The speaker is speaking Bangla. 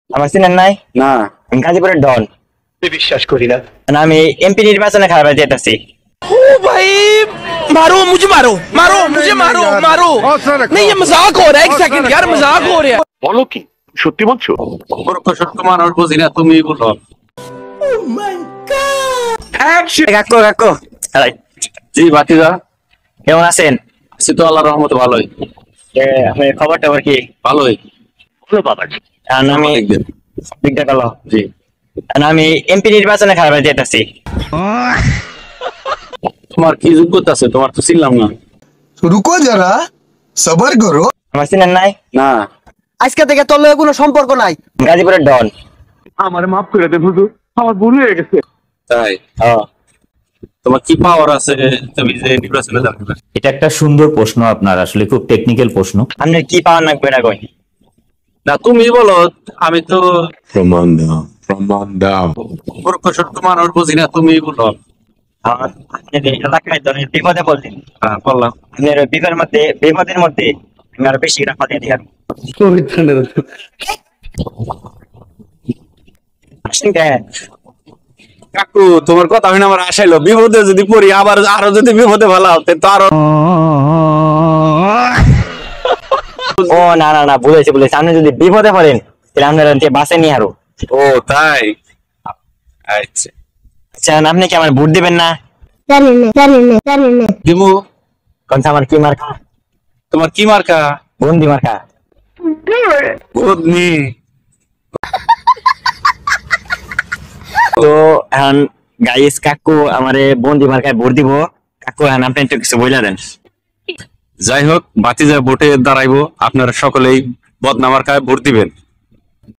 আমার চিনেন নাই? না আমি গাজীপুরের ডন। বিশ্বাস করি না। আমি এমপি নির্বাচনে খেলা যেতেছি। ओ भाई मारो मुझे मारो मारो मुझे मारो मारो नहीं ये मजाक हो रहा है एक सेकंड यार मजाक हो रहा है বলো কি সত্যি বলছো? সত্য মানুষ বুঝি না, তুমি বলো। কাকু কাকু জি ভাতিজা, কেমন আছেন? আছি তো আল্লাহর রহমতে ভালোই। আপনার খবর টবর কি? ভালোই। বলো বাবাজি। আমি দেখবেন। দিকটা কালো। জি আমি এমপি নির্বাচনে খেলা যেতেছি। তোমার কি যোগ্যতা আছে? তোমার তো চিনলাম না। रुको जरा सबर करो। আমার চিনেন নাই? না আজকে থেকে তোর লগে কোনো সম্পর্ক নাই। গাজীপুরের ডন। আমার মাফ করে দে হুজুর, আমার ভুল হয়ে গেছে। তাই? তোমার কি পাওয়ার আছে তুমি যে নির্বাচনে যাবে? এটা একটা সুন্দর প্রশ্ন, আপনার আসলে খুব টেকনিক্যাল প্রশ্ন। আপনার কি পাওয়ার লাগবে না কই? না তুমি বলো, আমি তো प्रमाण दाओ সত্য মানুষ বুঝি না, তুমি বলো। আপনার এলাকায় ধরেন বিপদে বলছেন, হ্যাঁ বললাম। আপনার বিপদের মধ্যে আমি আরো বেশি রাখা দিয়ে দিলাম। আসেন কেন? কাকু তোমার কথা হইনা আমার আশাইলো, বিপদে যদি পড়ি আবার আরো যদি বিপদে ভালো হতে তো আরো। ও না না না, বলেছি আপনি যদি বিপদে পড়েন তাহলে আপনার বাসে নিয়ে আরো। ও তাই? আচ্ছা আচ্ছা, আপনি কি আমার ভোট দিবেন না? দিমু। কোন আমার কি মার্কা? তোমার কি মার্কা? বন্দি মার্কা। বদনি। তো এখন গাইস কাকু আমারে বন্দি মার্কায় ভোট দিব। কাকু এখন আপনি একটু কিছু বইলা দেন। যাই হোক, ভাতিজা ভোটে দাঁড়াইবো, আপনারা সকলেই বদনা মার্কায় ভোট দিবেন।